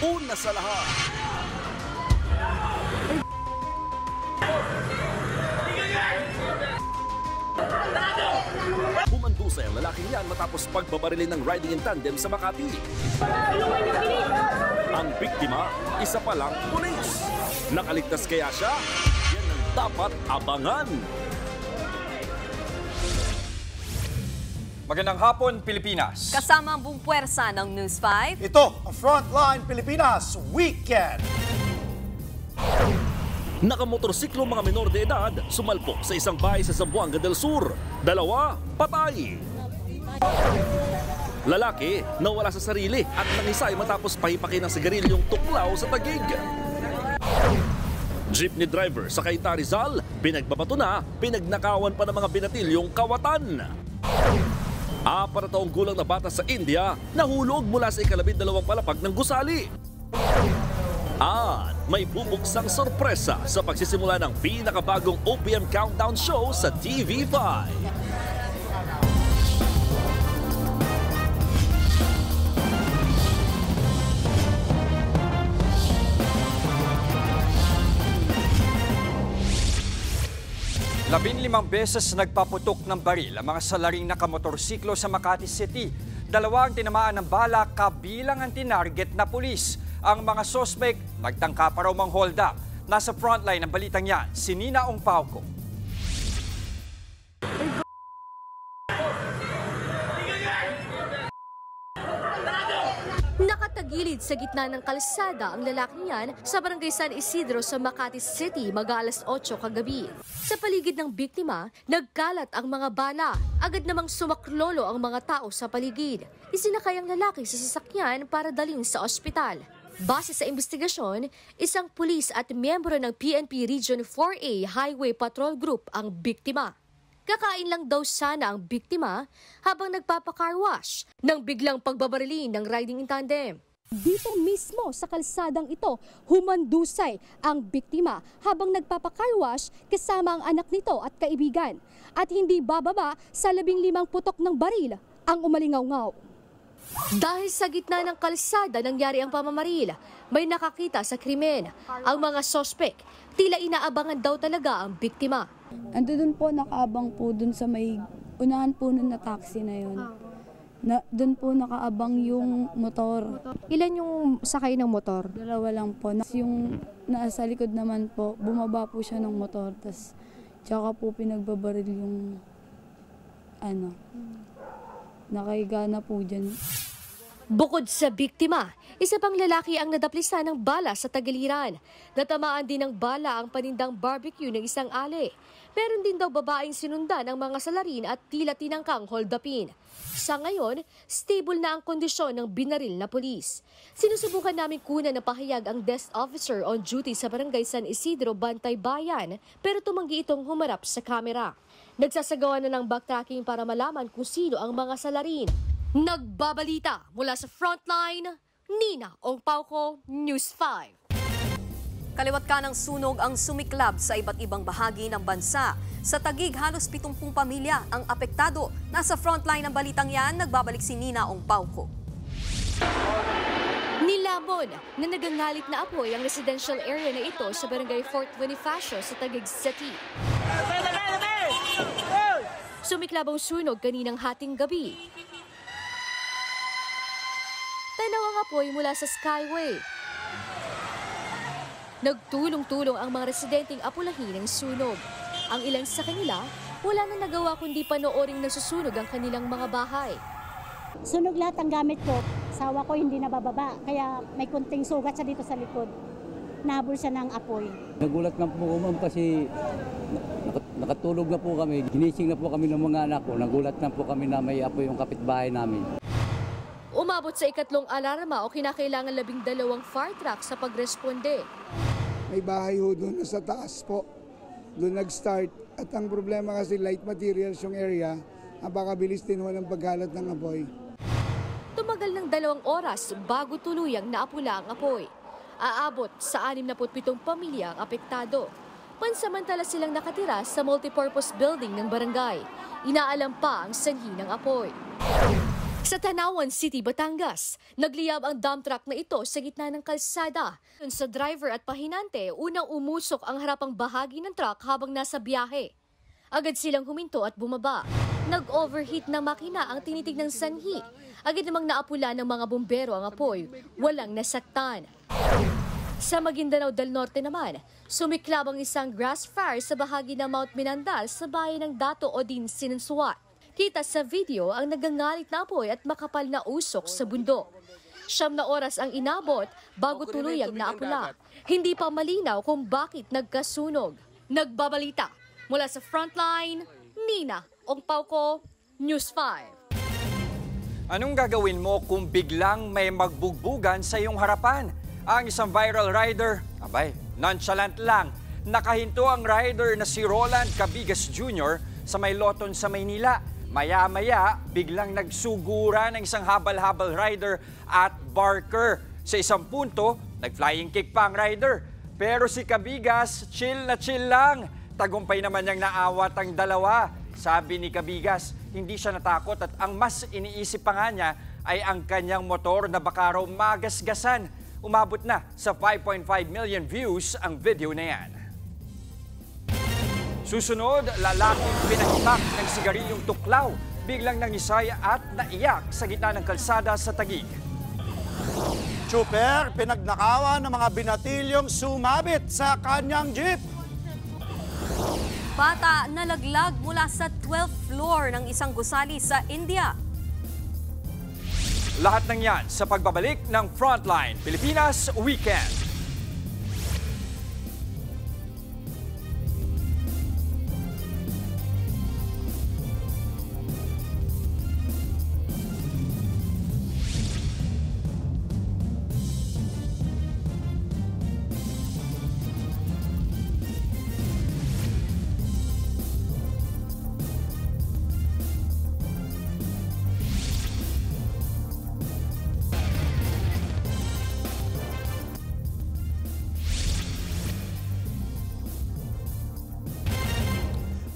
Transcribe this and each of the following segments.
una sa lahat. Humandusay ang lalaking yan matapos pagbabarilin ng riding in tandem sa Makati. Ang biktima, isa pa lang pulis. Nakaligtas kaya siya? Yan ang dapat abangan. Magandang hapon, Pilipinas. Kasama ang buong puwersa ng News 5. Ito ang Frontline Pilipinas Weekend. Nakamotorsiklo mga menor de edad sumalpok sa isang bahay sa Zamboanga del Sur. 2 patay. Lalaki nawala sa sarili at nangisay matapos pahipakin ng sigarilyong tuklaw sa Taguig. Jeepney driver sa Cainta Rizal, pinagbabato na, pinagnakawan pa ng mga binatilyong kawatan. 4 na taong gulang na bata sa India nahulog mula sa ika-12 palapag ng gusali. At may bubuksang sorpresa sa pagsisimula ng pinakabagong OPM Countdown Show sa TV5. Labinlimang beses nagpaputok ng baril ang mga salaring nakamotorsiklo sa Makati City. 2 ang tinamaan ng bala kabilang ang tinarget na pulis. Ang mga sospek nagtangka pa raw mang hold up. Nasa frontline ng balitang yan, si Nina Ongpauco. Nakatagilid sa gitna ng kalsada ang lalaking yan sa barangay San Isidro sa Makati City mag-alas 8 kagabi. Sa paligid ng biktima, nagkalat ang mga bala. Agad namang sumaklolo ang mga tao sa paligid. Isinakay ang lalaki sa sasakyan para dalhin sa ospital. Base sa investigasyon, isang pulis at miyembro ng PNP Region 4A Highway Patrol Group ang biktima. Kakain lang daw sana ang biktima habang nagpapacar wash nang biglang pagbabarilin ng riding in tandem. Dito mismo sa kalsadang ito, humandusay ang biktima habang nagpapacar wash kasama ang anak nito at kaibigan. At hindi bababa sa 15 putok ng baril ang umalingaw-ngaw. Dahil sa gitna ng kalsada nangyari ang pamamaril, may nakakita sa krimen. Ang mga sospek, tila inaabangan daw talaga ang biktima. Doon po nakaabang po doon sa may unahan po nun na taxi na yun. Doon po nakaabang yung motor. Ilan yung sakay ng motor? 2 lang po. Yung nasa likod naman po, bumaba po siya ng motor. Tapos tsaka po pinagbabaril yung nakahiga na po dyan. Bukod sa biktima, isa pang lalaki ang nadaplisa ng bala sa tagiliran. Natamaan din ng bala ang panindang barbecue ng isang ali. Meron din daw babaeng sinundan ng mga salarin at tila tinangkang hold upin. Sa ngayon, stable na ang kondisyon ng binaril na pulis. Sinusubukan namin kunan ng pahayag ang desk officer on duty sa barangay San Isidro, Bantay Bayan, pero tumanggi itong humarap sa kamera. Nagsasagawa na ng backtracking para malaman kung sino ang mga salarin. Nagbabalita mula sa Frontline, Nina Ongpauco, News 5. Kaliwat ka ng sunog ang sumiklab sa iba't ibang bahagi ng bansa. Sa Taguig, halos 70 pamilya ang apektado. Nasa frontline ng balitang yan, nagbabalik si Nina Ongpauco. Nilamon na nagangalit na apoy ang residential area na ito sa barangay Fort Bonifacio sa Taguig City. Sumiklab ang sunog kaninang hating gabi. Tanaw ang apoy mula sa Skyway. Nagtulong-tulong ang mga residenteng apulahin ng sunog. Ang ilan sa kanila, wala na nagawa kundi panooring nasusunog ang kanilang mga bahay. Sunog lahat ang gamit ko. Asawa ko hindi nabababa, kaya may kunting sugat siya dito sa likod. Nabol siya ng apoy. Nagulat na po ma'am kasi nakatulog na po kami. Ginising na po kami ng mga anak ko. Nagulat na po kami na may apoy yung kapitbahay namin. Umabot sa ikatlong alarma o kinakailangan 12 fire truck sa pagresponde. May bahay ho doon sa taas po. Doon nag-start. At ang problema kasi light materials yung area, napakabilis din ho ng pagkalat ng apoy. Tumagal ng 2 oras bago tuluyang naapula ang apoy. Aabot sa 67 pamilya ang apektado. Pansamantala silang nakatira sa multipurpose building ng barangay. Inaalam pa ang sanhi ng apoy. Sa Tanawan City, Batangas, nagliyab ang dump truck na ito sa gitna ng kalsada. Sa driver at pahinante, unang umusok ang harapang bahagi ng truck habang nasa biyahe. Agad silang huminto at bumaba. Nag-overheat na makina ang tinitig ng sanhi. Agad namang naapula ng mga bumbero ang apoy. Walang nasaktan. Sa Maguindanao del Norte naman, sumiklab ang isang grass fire sa bahagi ng Mount Minandal sa bayan ng Dato Odin, Sinansuat. Kita sa video ang nagangalit na apoy at makapal na usok sa bundok. 9 na oras ang inabot bago tuluyang naapula. Hindi pa malinaw kung bakit nagkasunog. Nagbabalita mula sa Frontline, Nina Ongpauco, News 5. Anong gagawin mo kung biglang may magbugbugan sa iyong harapan? Ang isang viral rider, nonchalant lang. Nakahinto ang rider na si Roland Cabigas Jr. sa may loton sa Maynila. Maya-maya, biglang nagsugura ng isang habal-habal rider at barker. Sa isang punto, nag-flying kick pa ang rider. Pero si Cabigas, chill na chill lang. Tagumpay naman niyang naawat ang dalawa. Sabi ni Cabigas, hindi siya natakot at ang mas iniisip pa nga niya ay ang kanyang motor na baka raw magasgasan. Umabot na sa 5.5 million views ang video na yan. Susunod, lalaking pinahipak ng sigarilyong tuklaw, biglang nangisay at naiyak sa gitna ng kalsada sa Taguig. Super, pinagnakawan ng mga binatilyong sumabit sa kanyang jeep. Bata nalaglag mula sa 12th floor ng isang gusali sa India. Lahat ng yan sa pagbabalik ng Frontline Pilipinas Weekend.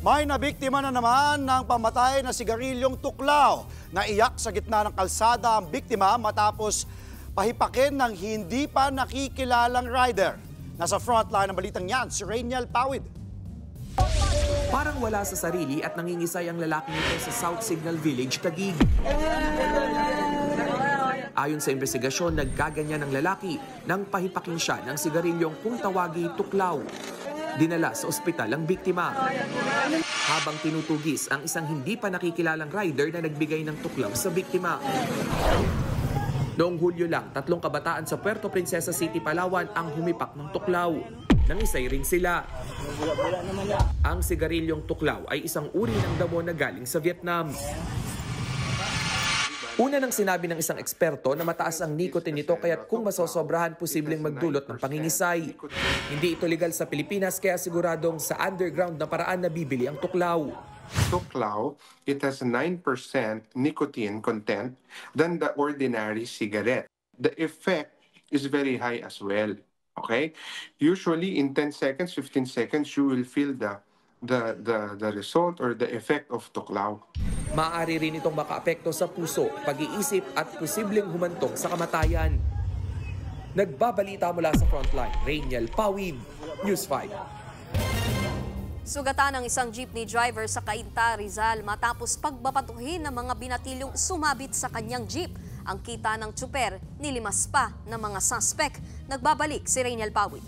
May nabiktima na naman ng pamatay na sigarilyong tuklaw. Naiyak sa gitna ng kalsada ang biktima matapos pahipakin ng hindi pa nakikilalang rider. Nasa frontline ng balitang yan, si Rainiel Pawid. Parang wala sa sarili at nangingisay ang lalaking ito sa South Signal Village, Taguig. Ayon sa investigasyon, nagkaganyan ng lalaki nang pahipakin siya ng sigarilyong kung tawagi tuklaw. Dinala sa ospital ang biktima. Habang tinutugis ang isang hindi pa nakikilalang rider na nagbigay ng tuklaw sa biktima. Noong Hulyo lang, 3 kabataan sa Puerto Princesa City, Palawan ang humipak ng tuklaw. Nangisay rin sila. Ang sigarilyong tuklaw ay isang uri ng damo na galing sa Vietnam. Una nang sinabi ng isang eksperto na mataas ang nicotine nito kaya't kung masosobrahan posibleng magdulot ng pangingisay. Hindi ito legal sa Pilipinas kaya siguradong sa underground na paraan na bibili ang tuklaw. Tuklaw, it has 9% nicotine content than the ordinary cigarette. The effect is very high as well. Okay? Usually in 10 seconds, 15 seconds, you will feel the result or the effect of tuklaw. Maaari rin itong makaapekto sa puso, pag-iisip at posibleng humantong sa kamatayan. Nagbabalita mula sa Frontline, Rainiel Pawid, News 5. Sugatan ng isang jeepney driver sa Cainta, Rizal matapos pagbabatuhin ng mga binatilyong sumabit sa kanyang jeep. Ang kita ng tsuper, nilimas pa ng mga suspect. Nagbabalik si Rainiel Pawid.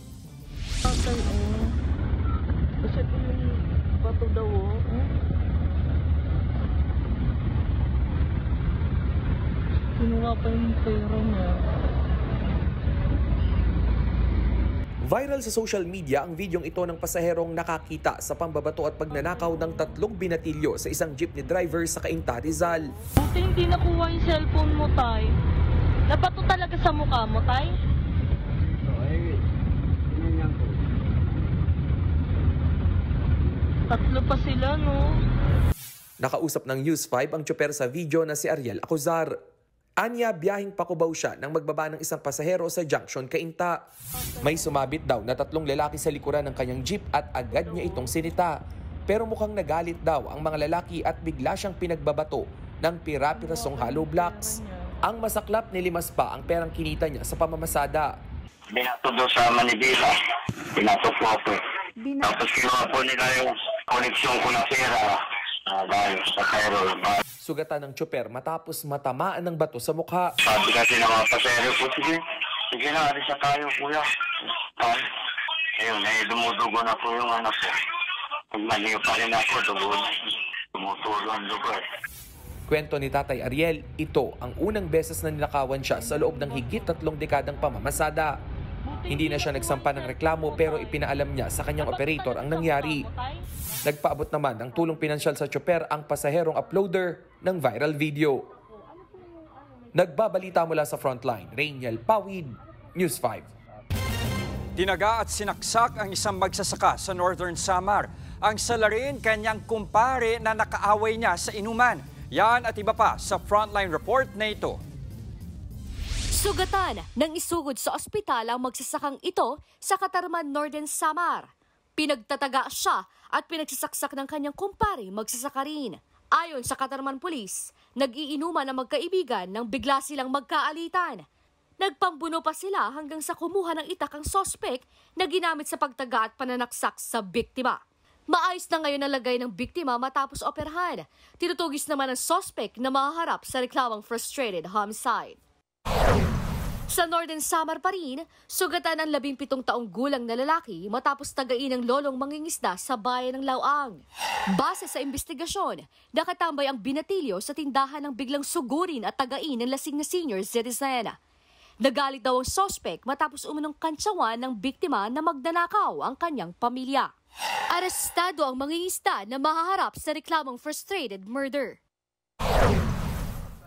Kinuha pa yung pera niya. Viral sa social media ang videong ito ng pasaherong nakakita sa pambabato at pagnanakaw ng 3 binatilyo sa isang jeepney driver sa Cainta, Rizal. Buti hindi nakuha yung cellphone mo, Tay. Nabato talaga sa mukha mo, Tay? Tatlo pa sila, no? Nakausap ng News 5 ang tsuper sa video na si Ariel Acuzar. Anya, biyahing Pakubaw siya nang magbaba ng isang pasahero sa Junction, Cainta. May sumabit daw na 3 lalaki sa likuran ng kanyang jeep at agad niya itong sinita. Pero mukhang nagalit daw ang mga lalaki at bigla siyang pinagbabato ng pira-pirasong hollow blocks. Ang masaklap, nilimas pa ang perang kinita niya sa pamamasada. Binato doon sa Manibela. Binato po ako. Tapos kinuha po nila yung koneksyon ko na pera dahil sa Cairo. Sugatan ng tsoper matapos matamaan ng bato sa mukha. Sabi kasi ng mga pasero po, sige na, alis na tayo kuya. Ayun, dumudugo na po yung anak ko. Pag maliw pa rin ako, tumutulo ang dugo eh. Kwento ni Tatay Ariel, ito ang unang beses na ninakawan siya sa loob ng higit 3 dekadang pamamasada. Hindi na siya nagsampa ng reklamo pero ipinaalam niya sa kanyang operator ang nangyari. Nagpaabot naman ng tulong pinansyal sa tsoper ang pasaherong uploader ng viral video. Nagbabalita mula sa Frontline, Rainiel Pawid, News 5. Tinaga at sinaksak ang isang magsasaka sa Northern Samar. Ang salarin kanyang kumpare na nakaaway niya sa inuman. Yan at iba pa sa Frontline report na ito. Sugatan nang isugod sa ospital ang magsasakang ito sa Katarman, Northern Samar. Pinagtataga siya at pinagsasaksak ng kanyang kumpare magsasaka rin. Ayon sa Katarman Police, nag-iinuman ang magkaibigan nang bigla silang magkaalitan. Nagpambuno pa sila hanggang sa kumuha ng itak ang sospek na ginamit sa pagtaga at pananaksak sa biktima. Maayos na ngayon ang lagay ng biktima matapos operahan. Tinutugis naman ang sospek na mahaharap sa reklamang frustrated homicide. Sa Northern Samar pa rin, sugatan ang 17 taong gulang na lalaki matapos tagain ng lolong mangingisda sa bayan ng Lauang. Base sa investigasyon, nakatambay ang binatilyo sa tindahan ng biglang sugurin at tagain ng lasing na senior citizen. Nagalit daw ang sospek matapos umunong kantsawan ng biktima na magnanakaw ang kanyang pamilya. Arestado ang mangingisda na mahaharap sa reklamong frustrated murder.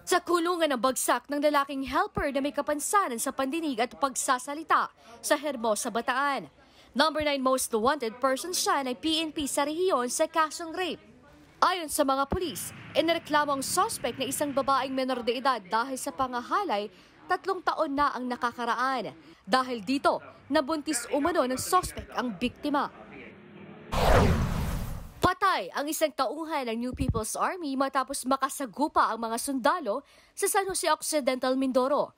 Sa kulungan ng bagsak ng lalaking helper na may kapansanan sa pandinig at pagsasalita sa Hermosa, Bataan. Number 9 most wanted person siya ng PNP sa rehiyon sa kasong rape. Ayon sa mga pulis, inireklamo ang suspect na isang babaeng menor de edad dahil sa pangahalay 3 taon na ang nakakaraan. Dahil dito, nabuntis umano ng suspect ang biktima. Patay ang isang tauhan ng New People's Army matapos makasagupa ang mga sundalo sa San Jose Occidental, Mindoro.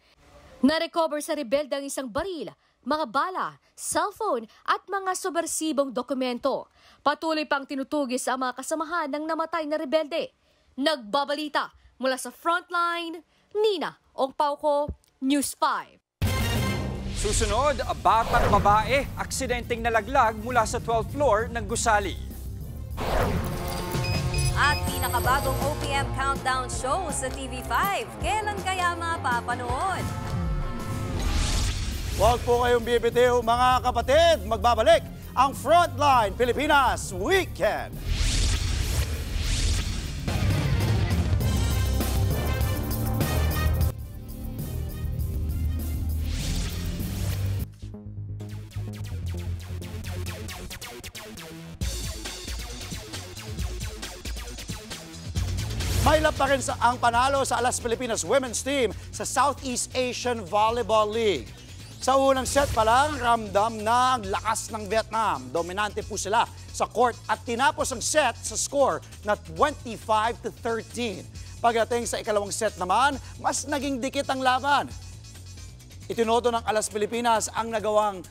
Na-recover sa rebelde ang isang baril, mga bala, cellphone at mga subversibong dokumento. Patuloy pang tinutugis ang mga kasamahan ng namatay na rebelde. Nagbabalita mula sa Frontline, Nina Ongpauco, News 5. Susunod, batang babae, aksidenteng nalaglag mula sa 12th floor ng gusali. At pinakabagong OPM Countdown Show sa TV5. Kailan kaya mapapanood? Huwag po kayong bibitiw mga kapatid. Magbabalik ang Frontline Pilipinas Weekend. Mailap pa rin ang panalo sa Alas Pilipinas Women's Team sa Southeast Asian Volleyball League. Sa unang set pa lang, ramdam na ang lakas ng Vietnam. Dominante po sila sa court at tinapos ang set sa score na 25-13. Pagdating sa ikalawang set naman, mas naging dikit ang laban. Itinodo ng Alas Pilipinas ang nagawang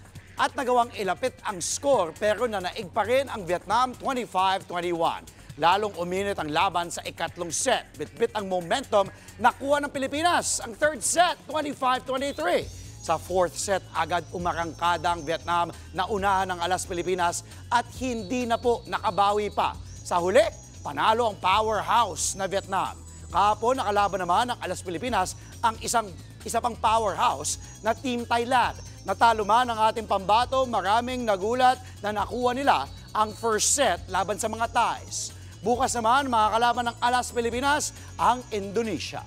ilapit ang score pero nanaig pa rin ang Vietnam 25-21. Lalong uminit ang laban sa ikatlong set. Bitbit ang momentum, nakuha ng Pilipinas ang third set, 25-23. Sa fourth set, agad umarangkada ang Vietnam na unahan ng Alas Pilipinas at hindi na po nakabawi pa. Sa huli, panalo ang powerhouse na Vietnam. Kahapon, nakalaban naman ng Alas Pilipinas ang isa pang powerhouse na Team Thailand. Natalo man ang ating pambato, maraming nagulat na nakuha nila ang first set laban sa mga Thais. Bukas naman, makakalaban ng Alas Pilipinas ang Indonesia.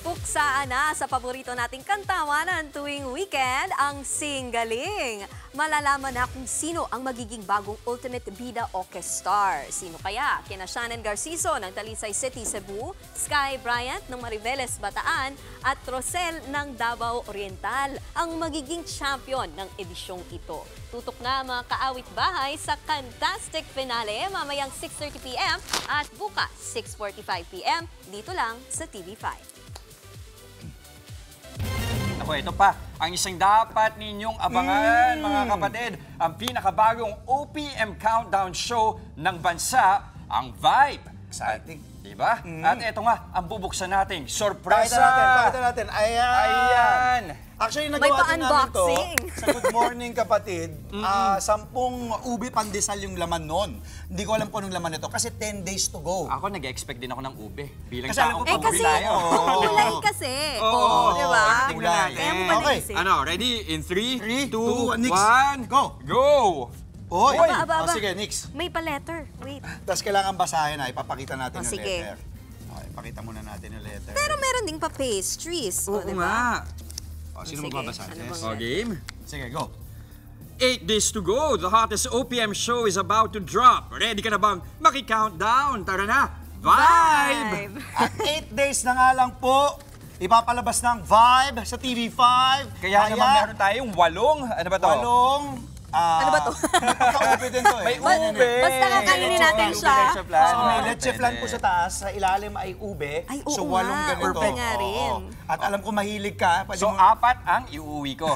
Puksaan na sa paborito nating kantawanan tuwing weekend, ang Singgaling. malalaman na kung sino ang magiging bagong Ultimate Bida Oke Star. Sino kaya? Kina Shannon Garciso ng Talisay City, Cebu, Sky Bryant ng Mariveles, Bataan, at Rosel ng Davao Oriental ang magiging champion ng edisyong ito. Tutok na mga kaawit bahay sa Fantastic Finale mamayang 6:30 p.m. at bukas 6:45 p.m. dito lang sa TV5. Ako, ito pa, ang isang dapat ninyong abangan, mga kapatid, ang pinakabagong OPM Countdown Show ng bansa, ang Vibe. Exciting. Diba? At ito nga, ang bubuksan nating sorpresa. Pakita natin. Ayan. Actually, May nagawa din namin to pa-unboxing. sa Good Morning Kapatid. 10 ube pandesal yung laman nun. Hindi ko alam kung anong laman nito kasi 10 days to go. Ako, nag-expect din ako ng ube. Bilang Kasi alam ko, taong kasi, tayo. kulay kasi. Oo, diba? tingnan natin. Kaya mo ba Okay. naisip? Ano, ready? In 3, 2, 2, 1, go! Go! Oy! Aba. Sige, Nix. May pa-letter. Wait. Tapos kailangan basahin na. Ipapakita natin yung sige. letter. Okay, pakita muna natin yung letter. Pero meron ding pa-pastries. Oo diba? nga. Sino Sige, magbabasa? ano Jess? bang- Game. Sige, go. 8 days to go. The hottest OPM show is about to drop. Ready ka na bang maki-countdown? Tara na! Vibe! At 8 days na nga lang po, ipapalabas ng Vibe sa TV5. Kaya naman meron tayong 8. Ano ba to? 8. Ano ba to? Ube din to eh. May ube! Basta kakainin natin siya. So may leche flan po sa taas, sa ilalim ay ube. Ay, oo so 8 nga. ganito. Perfect nga rin. Oo. At alam ko mahilig ka. So, 4 ang iuuwi ko.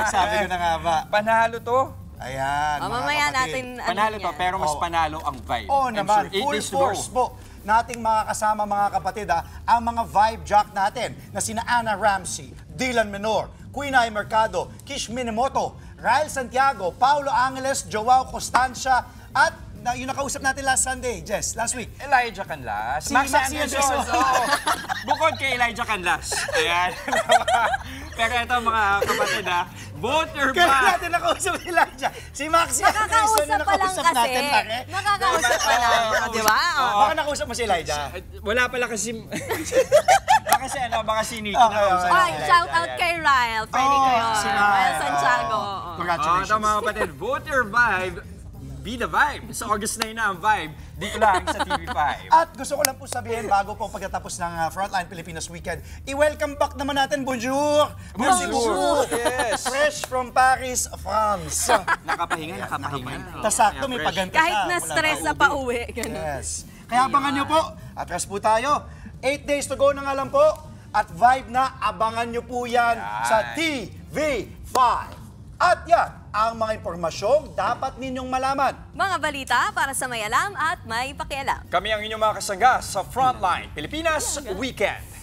Sabi ko na nga ba. Panalo to. Ayan, mga Mamaya kapatid. natin, Panalo to, yan. pero mas Oo. panalo ang Vibe. Oo I'm naman, sure 8 full days to go. force po nating makakasama mga kapatid ang mga Vibe Jock natin na sina Anna Ramsey, Dylan Menor, Queen Ay Mercado, Kish Minamoto, Rael Santiago, Paulo Angeles, Joao Constancia, at yung nakausap natin last Sunday, Jess, last week. Elijah Canlas. Si Maxi Anderson. Anderson. Oo. Bukod kay Elijah Canlas. Ayan. Pero ito mga kapatid voter Kaya ba? natin nakausap si Elijah. Si Maxi Anderson Nakakausap yung pa lang nakausap kasi. natin. Pare. Nakakausap pa lang. Di ba? Baka nakausap mo si Elijah. Wala pala kasi... baka si baka si Nicky Okay, nakausap. Ay, shout out kay Ryle. Pwede ko yun. si Ryle Santiago. Congratulations. Ito mga kapatid, voter Vibe. Be the Vibe. Sa August 9 na ang Vibe. Dito lang sa TV5. At gusto ko lang po sabihin, bago po pagkatapos ng Frontline Pilipinas Weekend, i-welcome back naman natin, bonjour! Bonjour! Yes! Fresh from Paris, France. Nakapahinga. Tas sakto, may paganta Kahit siya. na Wala stress pa na ubi. pa-uwi. Ganun. Yes. Kaya abangan nyo po. Atras po tayo. 8 days to go na nga lang po. At Vibe na, abangan nyo po yan sa TV5. At yan, ang mga impormasyong dapat ninyong malaman. Mga balita para sa may alam at may pakialam. Kami ang inyong mga kasangga sa Frontline Pilipinas Weekend.